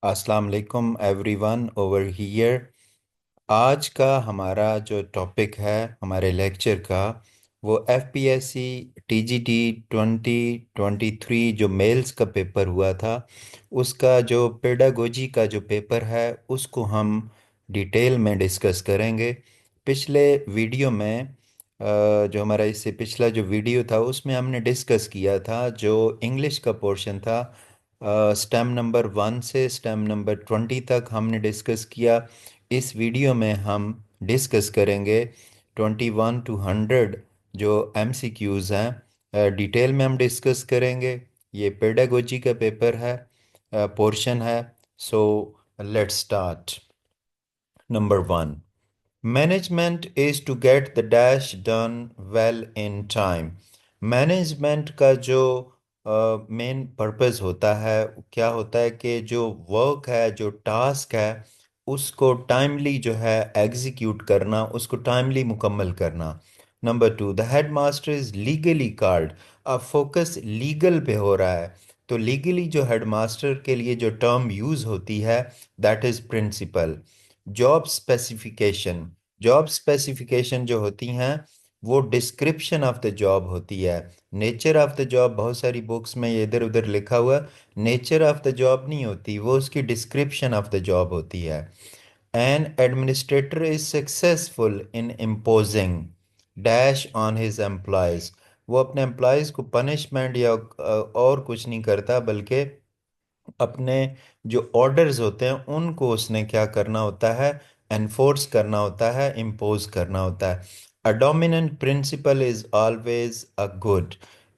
अस्सलाम वालेकुम everyone over here. आज का हमारा जो टॉपिक है हमारे लेक्चर का वो एफपीएससी टीजीटी 2023 जो मेल्स का पेपर हुआ था उसका जो पेडागोजी का जो पेपर है उसको हम डिटेल में डिस्कस करेंगे। पिछले वीडियो में जो हमारा इससे पिछला जो वीडियो था उसमें हमने डिस्कस किया था जो इंग्लिश का पोर्शन था। स्टेम नंबर 1 से स्टेम नंबर 20 तक हमने डिस्कस किया। इस वीडियो में हम डिस्कस करेंगे 21 to 100 जो एमसीक्यूज़ हैं, डिटेल में हम डिस्कस करेंगे। ये पेडागोजी का पेपर है, पोर्शन है। So let's start. Number 1, management is to get the dash done well in time. Management का जो मेन पर्पस होता है क्या होता है कि जो वर्क है जो टास्क है उसको टाइमली जो है एग्जीक्यूट करना, उसको टाइमली मुकम्मल करना। Number 2, the head master is legally card. अब फोकस लीगल पे हो रहा है, तो लीगली जो हेड मास्टर के लिए जो टर्म यूज़ होती है that is principle. Job specification, job specification जो होती हैं वो डिस्क्रिप्शन ऑफ द जॉब होती है। नेचर ऑफ द जॉब बहुत सारी बुक्स में ये इधर उधर लिखा हुआ, नेचर ऑफ द जॉब नहीं होती, वो उसकी डिस्क्रिप्शन ऑफ द जॉब होती है। An administrator is successful in imposing dash on his employees. वो अपने एम्प्लॉयज़ को पनिशमेंट या और कुछ नहीं करता, बल्कि अपने जो ऑर्डर्स होते हैं उनको उसने क्या करना होता है, एनफोर्स करना होता है, इम्पोज करना होता है। A dominant principle is always a good.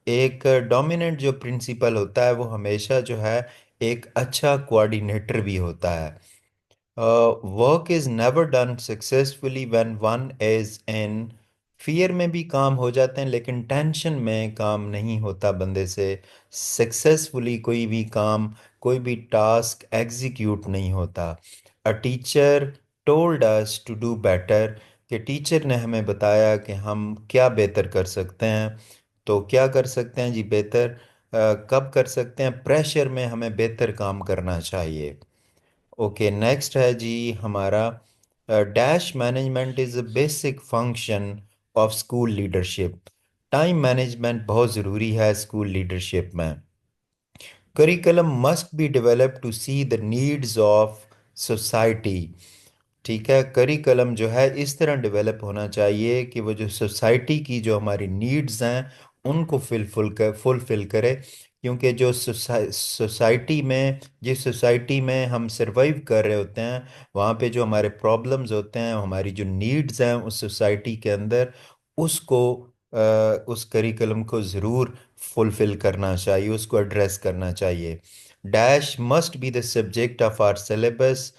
एक डोमिनेंट जो प्रिंसिपल होता है वो हमेशा जो है एक अच्छा कोऑर्डिनेटर भी होता है। Work is never done successfully when one is in fear. में भी काम हो जाते हैं लेकिन टेंशन में काम नहीं होता बंदे से। सक्सेसफुली कोई भी काम, कोई भी टास्क एग्जीक्यूट नहीं होता। A teacher told us to do better, कि टीचर ने हमें बताया कि हम क्या बेहतर कर सकते हैं। तो क्या कर सकते हैं जी बेहतर, कब कर सकते हैं, प्रेशर में हमें बेहतर काम करना चाहिए। ओके, नेक्स्ट है जी हमारा dash management is a basic function of school leadership. Time management बहुत ज़रूरी है स्कूल लीडरशिप में। Curriculum must be develop to see the needs of society. ठीक है, करिकुलम जो है इस तरह डेवलप होना चाहिए कि वो जो सोसाइटी की जो हमारी नीड्स हैं उनको फुलफिल करे। क्योंकि जो सोसाइटी में, जिस सोसाइटी में हम सरवाइव कर रहे होते हैं वहाँ पे जो हमारे प्रॉब्लम्स होते हैं, हमारी जो नीड्स हैं उस सोसाइटी के अंदर, उसको उस करिकुलम को ज़रूर फुलफिल करना चाहिए, उसको एड्रेस करना चाहिए। Dash must be the subject of our syllabus.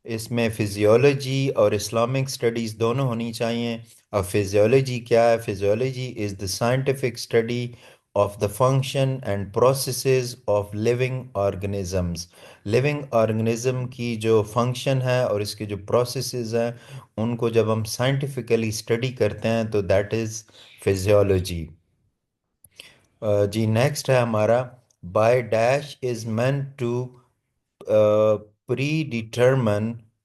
इसमें फिजियोलॉजी और इस्लामिक स्टडीज़ दोनों होनी चाहिए। अब फिजियोलॉजी क्या है? Physiology is the scientific study of the function and processes of living organisms. Living organism की जो फंक्शन है और इसके जो प्रोसेसेस हैं उनको जब हम साइंटिफिकली स्टडी करते हैं तो दैट इज़ फिजियोलॉजी। जी नेक्स्ट है हमारा, by dash is meant to predetermine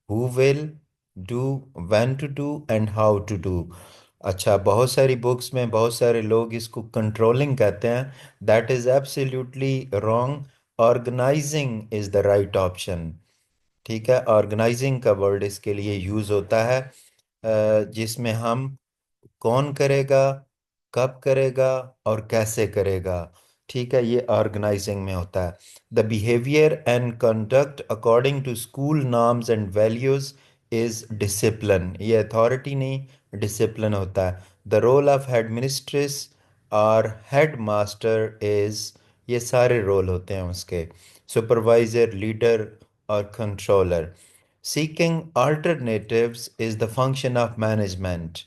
who will do, when to do and how to do. अच्छा, बहुत सारी बुक्स में बहुत सारे लोग इसको कंट्रोलिंग कहते हैं, that is absolutely wrong. Organising is the right option. ठीक है, ऑर्गेनाइजिंग का वर्ड इसके लिए यूज़ होता है, जिसमें हम कौन करेगा, कब करेगा और कैसे करेगा। ठीक है, ये ऑर्गेनाइजिंग में होता है। The behaviour and conduct according to school norms and values is discipline. ये अथॉरिटी नहीं, डिसिप्लिन होता है। The role of head mistress और हेड मास्टर इज, ये सारे रोल होते हैं उसके, सुपरवाइजर, लीडर और controller. Seeking alternatives is the function of management.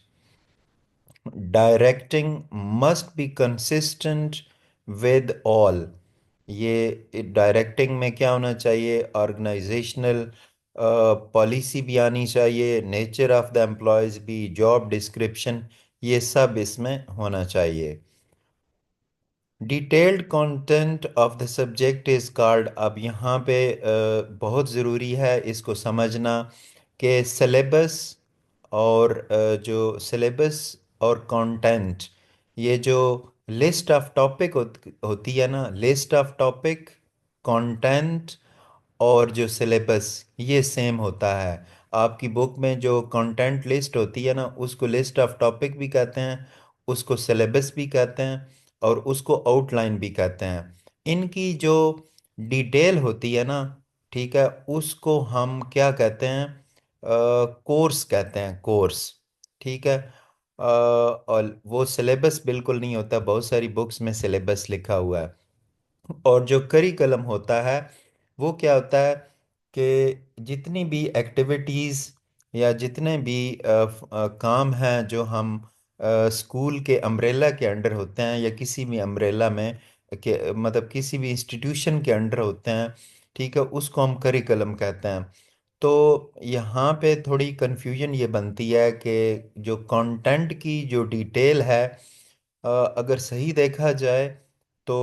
Directing must be consistent with all। ये डायरेक्टिंग में क्या होना चाहिए, ऑर्गेनाइजेशनल पॉलिसी भी आनी चाहिए, नेचर ऑफ द एम्प्लॉयज़ भी, जॉब डिस्क्रिप्शन, ये सब इसमें होना चाहिए। Detailed content of the subject is called. अब यहाँ पे बहुत ज़रूरी है इसको समझना कि सिलेबस और जो सिलेबस और कंटेंट, ये जो लिस्ट ऑफ टॉपिक होती है ना, लिस्ट ऑफ टॉपिक, कंटेंट और जो सिलेबस, ये सेम होता है। आपकी बुक में जो कंटेंट लिस्ट होती है ना, उसको लिस्ट ऑफ टॉपिक भी कहते हैं, उसको सिलेबस भी कहते हैं, और उसको आउटलाइन भी कहते हैं। इनकी जो डिटेल होती है ना, ठीक है, उसको हम क्या कहते हैं? कोर्स कहते हैं, कोर्स। ठीक है। और वो सिलेबस बिल्कुल नहीं होता, बहुत सारी बुक्स में सिलेबस लिखा हुआ है। और जो करिकुलम होता है वो क्या होता है कि जितनी भी एक्टिविटीज़ या जितने भी काम हैं जो हम स्कूल के अम्ब्रेला के अंडर होते हैं, या किसी भी अम्ब्रेला में के मतलब किसी भी इंस्टीट्यूशन के अंडर होते हैं, ठीक है, उसको हम करिकुलम कहते हैं। तो यहाँ पे थोड़ी कन्फ्यूजन ये बनती है कि जो कंटेंट की जो डिटेल है, अगर सही देखा जाए तो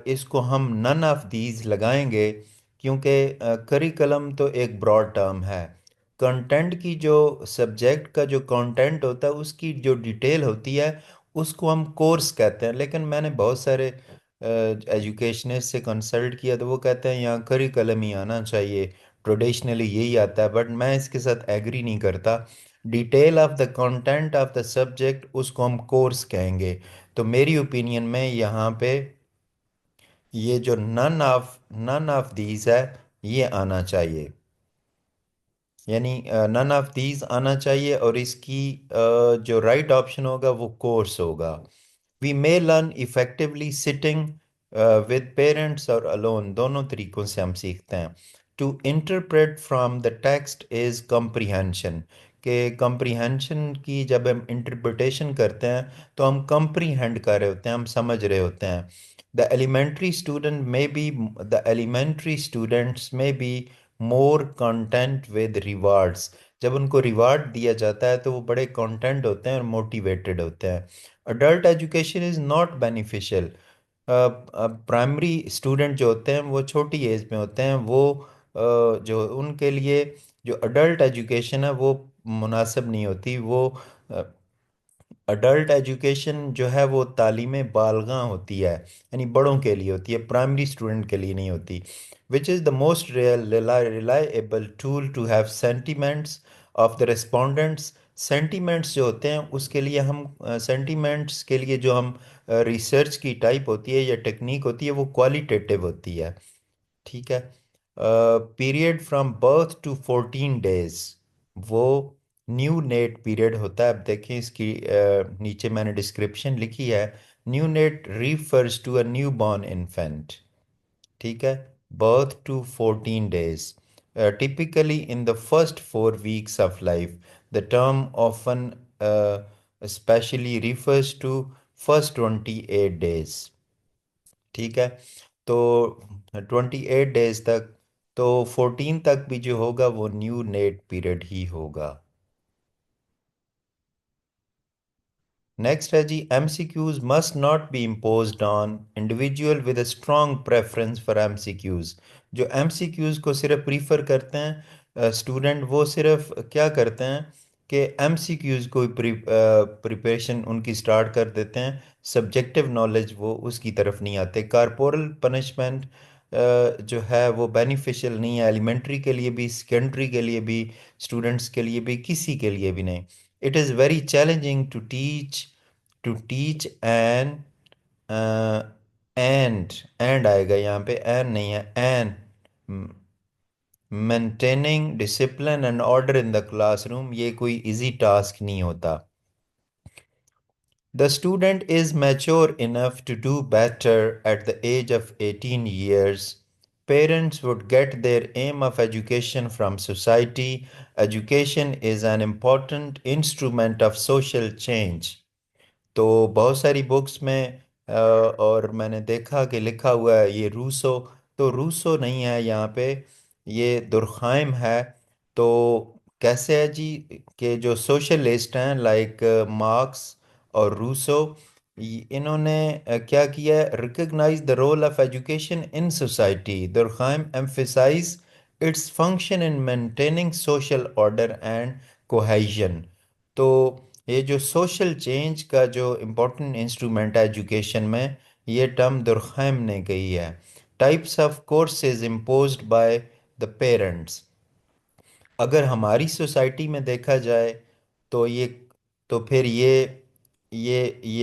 इसको हम नन ऑफ दीज लगाएंगे, क्योंकि करिकुलम तो एक ब्रॉड टर्म है। कंटेंट की जो सब्जेक्ट का जो कंटेंट होता है उसकी जो डिटेल होती है उसको हम कोर्स कहते हैं। लेकिन मैंने बहुत सारे एजुकेशनिस्ट से कंसल्ट किया तो वो कहते हैं यहाँ करिकुलम ही आना चाहिए, ट्रेडिशनली यही आता है। बट मैं इसके साथ एग्री नहीं करता। Detail of the content of the subject उसको हम कोर्स कहेंगे। तो मेरी ओपिनियन में यहाँ पे ये जो नन ऑफ दीज है, ये आना चाहिए। यानी नन ऑफ दीज आना चाहिए, और इसकी जो राइट ऑप्शन होगा वो कोर्स होगा। We may learn effectively sitting with parents और अलोन, दोनों तरीकों से हम सीखते हैं। To interpret from the text is comprehension, के कंप्रीहेंशन की जब हम इंटरप्रिटेशन करते हैं तो हम कंप्रीहेंड कर रहे होते हैं, हम समझ रहे होते हैं। द एलिमेंट्री स्टूडेंट्स में be more content with rewards, जब उनको रिवार्ड दिया जाता है तो वो बड़े कंटेंट होते हैं और मोटिवेटेड होते हैं। Adult education is not beneficial. Primary student जो होते हैं वो छोटी एज में होते हैं, वो जो उनके लिए जो अडल्ट एजुकेशन है वो मुनासिब नहीं होती। वो अडल्ट एजुकेशन जो है वो तालीम बालगा होती है, यानी बड़ों के लिए होती है, प्राइमरी स्टूडेंट के लिए नहीं होती। Which is the most reliable tool to have sentiments of the respondents. Sentiments जो होते हैं उसके लिए हम सेंटिमेंट्स के लिए जो हम रिसर्च की टाइप होती है या टेक्निक होती है वो क्वालिटेटिव होती है। ठीक है। Period from birth to 14 days, वो न्यू नेट पीरियड होता है। अब देखें इसकी नीचे मैंने डिस्क्रिप्शन लिखी है। Neonate refers to a newborn infant. ठीक है। Birth to 14 days, typically in the first 4 weeks of life. The term often especially refers to first 28 days। ठीक है। तो 28 डेज तक, तो 14 तक भी जो होगा वो न्यू नेट पीरियड ही होगा। नेक्स्ट है जी, MCQs must not be imposed on individual with a strong preference for MCQs. जो एमसीक्यूज को सिर्फ प्रीफर करते हैं स्टूडेंट, वो सिर्फ क्या करते हैं कि एमसीक्यूज को प्रिपरेशन उनकी स्टार्ट कर देते हैं, सब्जेक्टिव नॉलेज वो उसकी तरफ नहीं आते। कारपोरल पनिशमेंट जो है वो बेनिफिशियल नहीं है, एलिमेंट्री के लिए भी, सेकेंडरी के लिए भी, स्टूडेंट्स के लिए भी, किसी के लिए भी नहीं। It is very challenging to teach and आएगा यहाँ पे, and नहीं है, and maintaining discipline and order in the classroom, ये कोई easy task नहीं होता। The student is mature enough to do better at the age of 18 years. Parents would get their aim of education from society. Education is an important instrument of social change. तो बहुत सारी books में और मैंने देखा कि लिखा हुआ है ये रूसो, तो रूसो नहीं है यहाँ पे, ये दुर्खाइम है। तो कैसे है जी कि जो सोशलिस्ट हैं लाइक मार्क्स और रूसो, इन्होंने क्या किया है, recognize the role of education in society, Durkheim emphasize its function in maintaining social order and cohesion. तो ये जो सोशल चेंज का जो इम्पोर्टेंट इंस्ट्रूमेंट है एजुकेशन में, ये टर्म दुर्कहाइम ने कही है। Types of courses imposed by the parents. अगर हमारी सोसाइटी में देखा जाए तो ये, तो फिर ये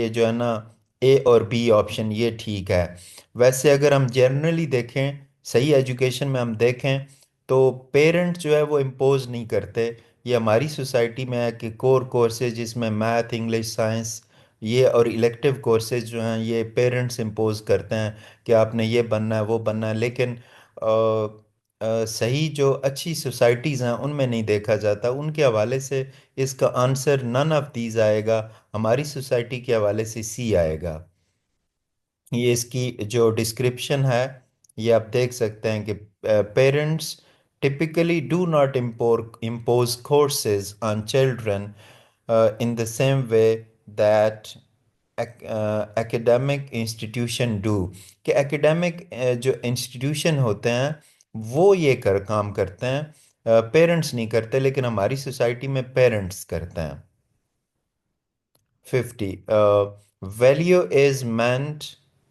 जो है ना, ए और बी ऑप्शन ये ठीक है। वैसे अगर हम जनरली देखें, सही एजुकेशन में हम देखें, तो पेरेंट्स जो है वो इम्पोज नहीं करते। ये हमारी सोसाइटी में है कि कोर कोर्सेज जिसमें मैथ, इंग्लिश, साइंस, ये और इलेक्टिव कोर्सेज जो हैं ये पेरेंट्स इम्पोज करते हैं कि आपने ये बनना है वो बनना है। लेकिन सही जो अच्छी सोसाइटीज़ हैं उनमें नहीं देखा जाता। उनके हवाले से इसका आंसर नन ऑफ दीज आएगा। हमारी सोसाइटी के हवाले से सी आएगा। ये इसकी जो डिस्क्रिप्शन है ये आप देख सकते हैं कि parents typically do not impose courses on children in the same way that academic institution do। कि एकेडमिक जो इंस्टीट्यूशन होते हैं वो ये कर काम करते हैं, पेरेंट्स नहीं करते, लेकिन हमारी सोसाइटी में पेरेंट्स करते हैं। 50, value is meant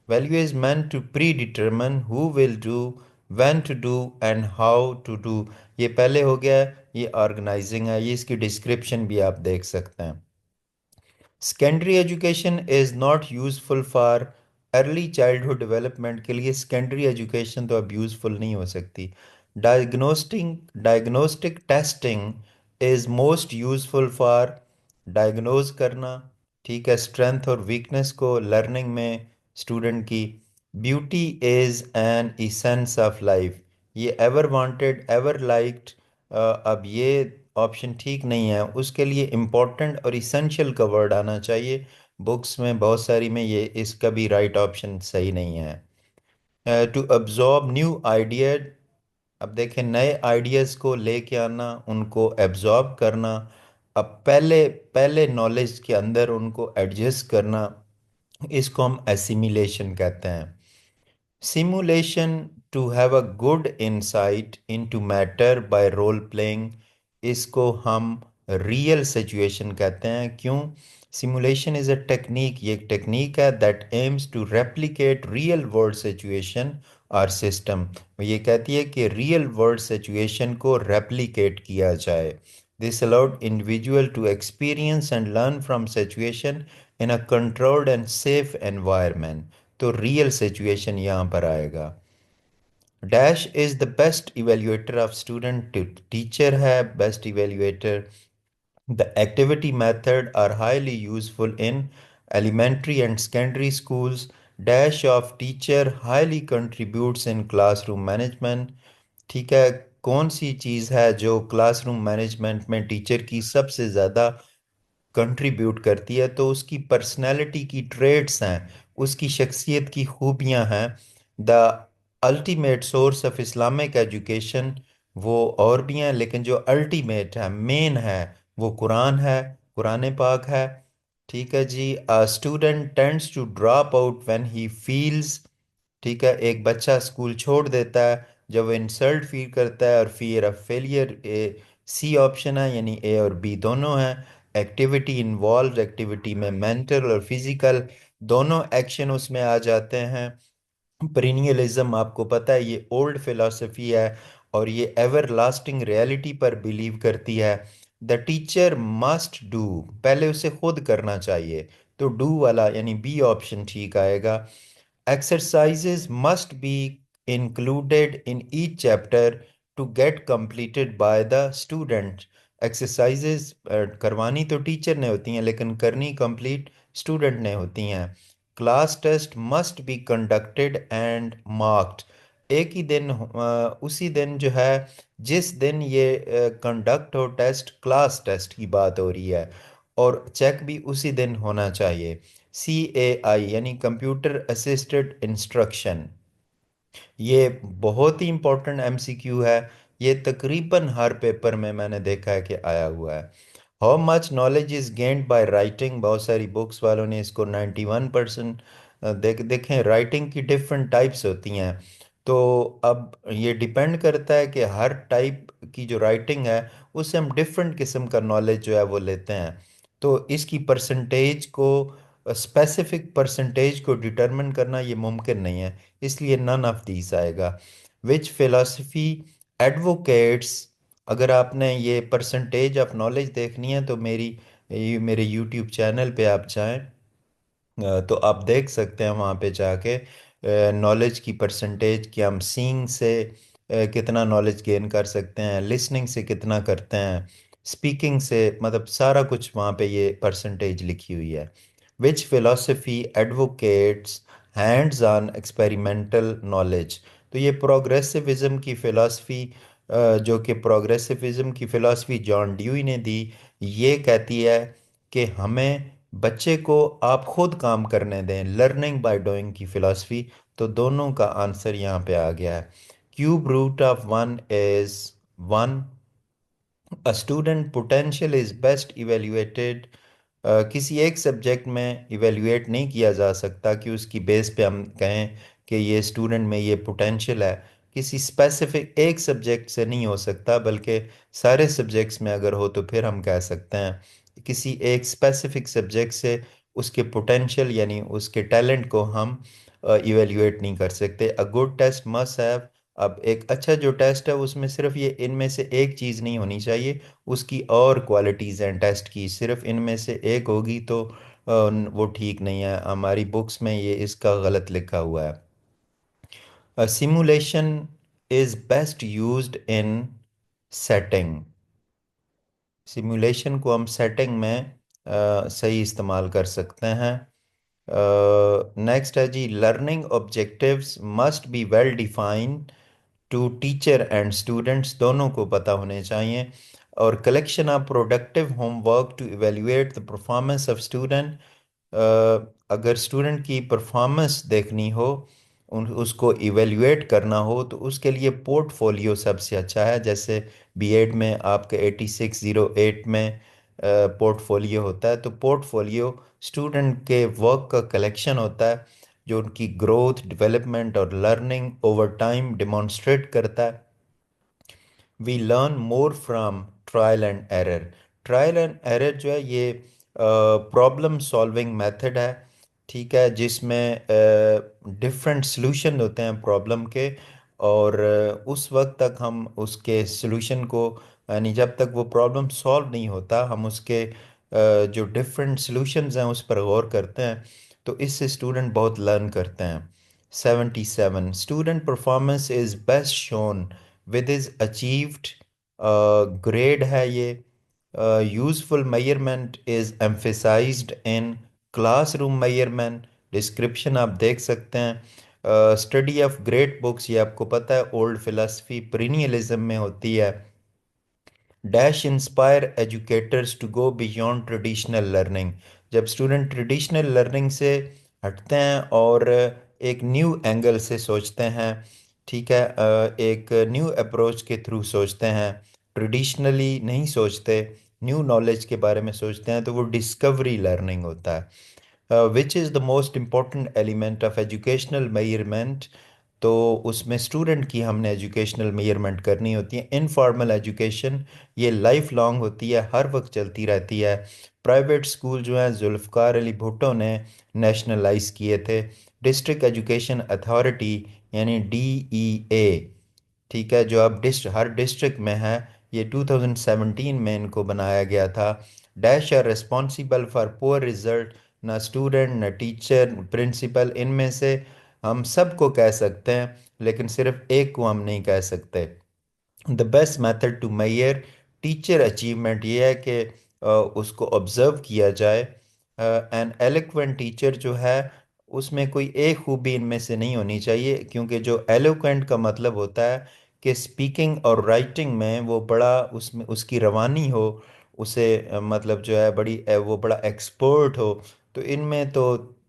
value is meant to predetermine who will do, when to do and how to do। ये पहले हो गया, ये ऑर्गेनाइजिंग है, ये इसकी डिस्क्रिप्शन भी आप देख सकते हैं। Secondary education is not useful for early childhood development. के लिए सेकेंडरी एजुकेशन तो अब यूज़फुल नहीं हो सकती। Diagnostic testing is most useful for diagnose करना, ठीक है, स्ट्रेंथ और वीकनेस को लर्निंग में स्टूडेंट की। Beauty is an essence of life, ये एवर वांटेड, एवर लाइक्ड, अब ये ऑप्शन ठीक नहीं है। उसके लिए इम्पोर्टेंट और इसेंशियल का वर्ड आना चाहिए। बुक्स में बहुत सारी में ये इसका भी राइट ऑप्शन सही नहीं है। टू अब्जॉर्ब न्यू आइडिया, अब देखें नए आइडियाज़ को लेके आना, उनको एब्जॉर्ब करना। अब पहले पहले नॉलेज के अंदर उनको एडजस्ट करना, इसको हम एसिमिलेशन कहते हैं। Simulation, to have a good insight into matter by role playing, इसको हम रियल सिचुएशन कहते हैं। क्यों? सिमुलेशन इज़ अ टेक्निक, ये एक टेक्निक है that aims to replicate real world situation और सिस्टम। ये कहती है कि रियल वर्ल्ड सिचुएशन को रेप्लिकेट किया जाए। This allowed individual to experience and learn from situation in a controlled and safe environment. तो रियल सिचुएशन यहाँ पर आएगा। Dash is the best evaluator of student, teacher है best evaluator. The activity method are highly useful in elementary and secondary schools। Dash of teacher highly contributes in classroom management. ठीक है, कौन सी चीज़ है जो classroom management में teacher की सबसे ज़्यादा कंट्रीब्यूट करती है? तो उसकी पर्सनैलिटी की ट्रेड्स हैं, उसकी शख्सियत की खूबियां हैं। The ultimate source of Islamic education, वो और भी हैं लेकिन जो अल्टीमेट है, मेन है, वो कुरान है, कुरान पाक है। ठीक है जी। A student tends to drop out when he feels, ठीक है, एक बच्चा स्कूल छोड़ देता है जब वो इंसल्ट फील करता है और fear of failure. A C option है, यानी ए और बी दोनों हैं। एक्टिविटी इन्वॉल्व, एक्टिविटी में मेंटल और फिजिकल दोनों एक्शन उसमें आ जाते हैं। पेरिनियलिज्म आपको पता है ये ओल्ड फिलॉसफी है और ये एवर लास्टिंग रियलिटी पर बिलीव करती है। द टीचर मस्ट डू, पहले उसे खुद करना चाहिए, तो डू वाला यानी बी ऑप्शन ठीक आएगा। Exercises must be included in each chapter to get completed by the student। Exercises करवानी तो टीचर ने होती हैं लेकिन करनी कंप्लीट स्टूडेंट ने होती हैं। Class test must be conducted and marked, एक ही दिन उसी दिन जो है जिस दिन ये कंडक्ट हो टेस्ट, क्लास टेस्ट की बात हो रही है, और चेक भी उसी दिन होना चाहिए। CAI यानी कंप्यूटर असिस्टेड इंस्ट्रक्शन, ये बहुत ही इंपॉर्टेंट MCQ है। ये तकरीबन हर पेपर में मैंने देखा है कि आया हुआ है। How much knowledge is gained by writing, बहुत सारी बुक्स वालों ने इसको 91%। देखें, राइटिंग की डिफरेंट टाइप्स होती हैं। तो अब ये डिपेंड करता है कि हर टाइप की जो राइटिंग है उससे हम डिफरेंट किस्म का नॉलेज जो है वो लेते हैं। तो इसकी परसेंटेज को, स्पेसिफिक परसेंटेज को डिटरमिन करना ये मुमकिन नहीं है, इसलिए नन ऑफ दीस आएगा। विच फिलॉसफी एडवोकेट्स, अगर आपने ये परसेंटेज ऑफ नॉलेज देखनी है तो मेरे यूट्यूब चैनल पे आप जाएं। तो आप देख सकते हैं वहाँ पे जाके नॉलेज की परसेंटेज कि हम सीइंग से कितना नॉलेज गेन कर सकते हैं, लिसनिंग से कितना करते हैं, स्पीकिंग से, मतलब सारा कुछ वहाँ पे ये परसेंटेज लिखी हुई है। Which philosophy advocates hands on experimental knowledge. तो ये प्रोग्रेसिविज्म की फिलॉसफी, जो कि प्रोग्रेसिविज्म की फिलॉसफी जॉन ड्यूई ने दी, ये कहती है कि हमें बच्चे को आप खुद काम करने दें, लर्निंग बाय डूइंग की फिलॉसफी। तो दोनों का आंसर यहाँ पे आ गया है। Cube root of one is one. A student potential is best evaluated. किसी एक सब्जेक्ट में इवेल्युएट नहीं किया जा सकता कि उसकी बेस पे हम कहें कि ये स्टूडेंट में ये पोटेंशियल है। किसी स्पेसिफिक एक सब्जेक्ट से नहीं हो सकता, बल्कि सारे सब्जेक्ट्स में अगर हो तो फिर हम कह सकते हैं किसी एक स्पेसिफिक सब्जेक्ट से उसके पोटेंशियल यानी उसके टैलेंट को हम इवेल्युएट नहीं कर सकते। A good test must have. अब एक अच्छा जो टेस्ट है उसमें सिर्फ ये इनमें से एक चीज़ नहीं होनी चाहिए, उसकी और क्वालिटीज़ हैं टेस्ट की। सिर्फ इनमें से एक होगी तो वो ठीक नहीं है, हमारी बुक्स में ये इसका गलत लिखा हुआ है। Simulation is best used in setting. Simulation को हम सेटिंग में सही इस्तेमाल कर सकते हैं। नेक्स्ट है जी, learning objectives must be well defined to teacher and students, दोनों को पता होने चाहिए। और collection of productive homework to evaluate the performance of student. अगर स्टूडेंट की परफॉर्मेंस देखनी हो, उसको इवेल्युएट करना हो, तो उसके लिए पोर्टफोलियो सबसे अच्छा है। जैसे बीएड में आपके 8608 में पोर्टफोलियो होता है, तो पोर्टफोलियो स्टूडेंट के वर्क का कलेक्शन होता है जो उनकी ग्रोथ, डेवलपमेंट और लर्निंग ओवर टाइम डिमॉन्स्ट्रेट करता है। We learn more from trial and error. Trial and error जो है ये प्रॉब्लम सॉल्विंग मेथड है, ठीक है, जिसमें डिफरेंट सॉल्यूशन होते हैं प्रॉब्लम के। और उस वक्त तक हम उसके सॉल्यूशन को, यानी जब तक वो प्रॉब्लम सॉल्व नहीं होता, हम उसके जो डिफरेंट सॉल्यूशंस हैं उस पर गौर करते हैं। तो इससे स्टूडेंट बहुत लर्न करते हैं। 77, student performance is best shown with is achieved grade है ये। Useful measurement is emphasised in classroom measurement. Description आप देख सकते हैं। स्टडी ऑफ ग्रेट बुक्स, ये आपको पता है ओल्ड फिलोसफी पीरियलिज्म में होती है। Dash inspire educators to go beyond traditional learning. जब स्टूडेंट ट्रेडिशनल लर्निंग से हटते हैं और एक न्यू एंगल से सोचते हैं, ठीक है, एक न्यू अप्रोच के थ्रू सोचते हैं, ट्रेडिशनली नहीं सोचते, न्यू नॉलेज के बारे में सोचते हैं, तो वो डिस्कवरी लर्निंग होता है। विच is the most important element of educational measurement. तो उसमें स्टूडेंट की हमने एजुकेशनल मेजरमेंट करनी होती है। इनफॉर्मल एजुकेशन, ये लाइफ लॉन्ग होती है, हर वक्त चलती रहती है। प्राइवेट स्कूल जो हैं जुल्फ़िकार अली भुट्टो ने नेशनलाइज किए थे। डिस्ट्रिक्ट एजुकेशन अथॉरिटी यानी DEA, ठीक है, जो अब हर डिस्ट्रिक्ट में है, ये 2017 में इनको बनाया गया था। Dash are responsible for poor result. ना स्टूडेंट, ना टीचर, प्रिंसिपल, इनमें से हम सबको कह सकते हैं, लेकिन सिर्फ एक को हम नहीं कह सकते। The best method to measure teacher achievement ये है कि उसको ऑब्जर्व किया जाए। एन एलोक्वेंट टीचर जो है उसमें कोई एक खूबी इनमें से नहीं होनी चाहिए, क्योंकि जो एलोक्वेंट का मतलब होता है कि स्पीकिंग और राइटिंग में वो बड़ा, उसमें उसकी रवानी हो, उसे मतलब जो है बड़ी वो बड़ा एक्सपर्ट हो। तो इनमें तो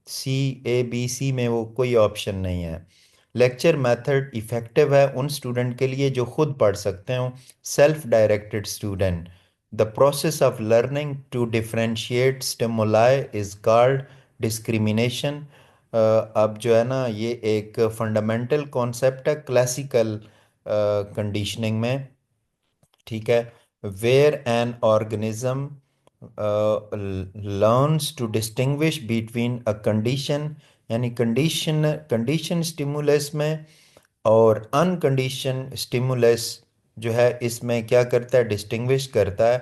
CABC में वो कोई ऑप्शन नहीं है। लेक्चर मेथड इफ़ेक्टिव है उन स्टूडेंट के लिए जो खुद पढ़ सकते हो, self directed student. The process of learning to differentiate stimuli is called discrimination. अब जो है ना ये एक फंडामेंटल कॉन्सेप्ट है क्लासिकल कंडीशनिंग में, ठीक है, where an organism learns to distinguish between a condition, यानी कंडीशन स्टिमुलस में और अनकंडीशन स्टिमुलस जो है इसमें क्या करता है, डिस्टिंग्विश करता है।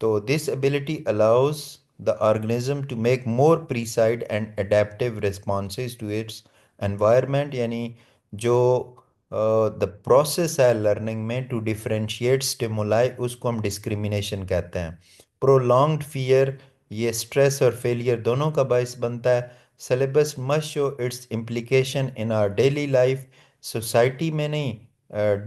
तो this ability allows the organism to make more precise and adaptive responses to its environment, यानी जो द प्रोसेस है लर्निंग में टू डिफरेंशिएट स्टिमुलाई उसको हम डिस्क्रिमिनेशन कहते हैं। प्रोलॉन्ग्ड फियर, ये स्ट्रेस और फेलियर दोनों का बायस बनता है। Syllabus must show its implication in our daily life, society में नहीं,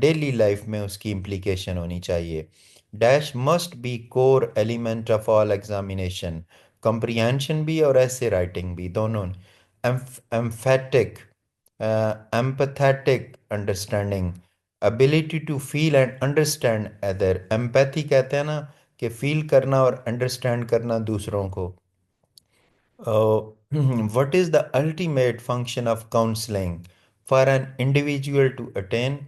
डेली लाइफ में उसकी इम्प्लीकेशन होनी चाहिए। Dash must be core element of all examination, comprehension भी और ऐसे राइटिंग भी दोनों। Emphatic, empathetic understanding, ability to feel and understand other, empathy कहते हैं ना कि फील करना और अंडरस्टैंड करना दूसरों को। uh, what is the ultimate function of counseling? For an individual to attain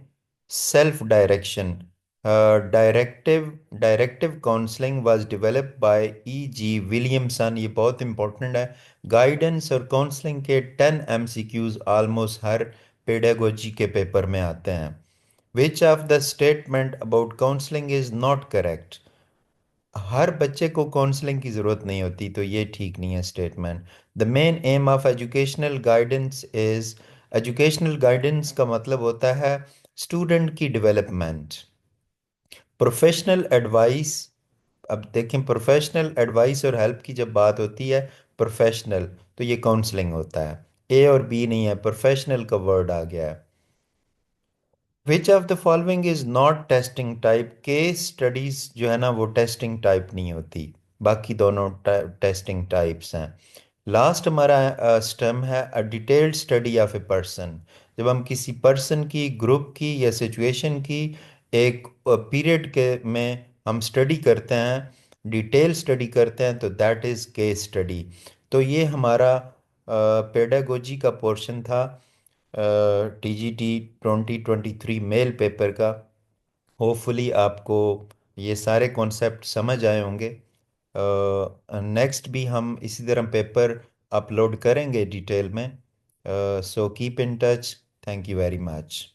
self-direction. Directive counseling was developed by E.G. Williamson, ये बहुत important है। गाइडेंस और काउंसलिंग के 10 MCQs ऑलमोस्ट हर पेडागोजी के पेपर में आते हैं। Which of the statement about counseling is not correct? हर बच्चे को काउंसलिंग की ज़रूरत नहीं होती, तो ये ठीक नहीं है statement. The main M of educational guidance is, educational guidance का मतलब होता है स्टूडेंट की डेवलपमेंट। प्रोफेशनल एडवाइस, अब देखें प्रोफेशनल एडवाइस और हेल्प की जब बात होती है, प्रोफेशनल तो ये काउंसलिंग होता है, ए और बी नहीं है, प्रोफेशनल का वर्ड आ गया है। Which of the following is not testing type, case studies जो है ना वो टेस्टिंग टाइप नहीं होती, बाकी दोनों टेस्टिंग टाइप्स हैं। लास्ट हमारा स्टेम है a detailed study of a person, जब हम किसी पर्सन की, ग्रुप की या सिचुएशन की एक पीरियड के में हम स्टडी करते हैं, डिटेल स्टडी करते हैं, तो दैट इज़ केस स्टडी। तो ये हमारा पेडागोजी का पोर्शन था TGT 2023 मेल पेपर का। होपफुली आपको ये सारे कॉन्सेप्ट समझ आए होंगे। नेक्स्ट भी हम इसी तरह पेपर अपलोड करेंगे डिटेल में। So keep in touch. Thank you very much.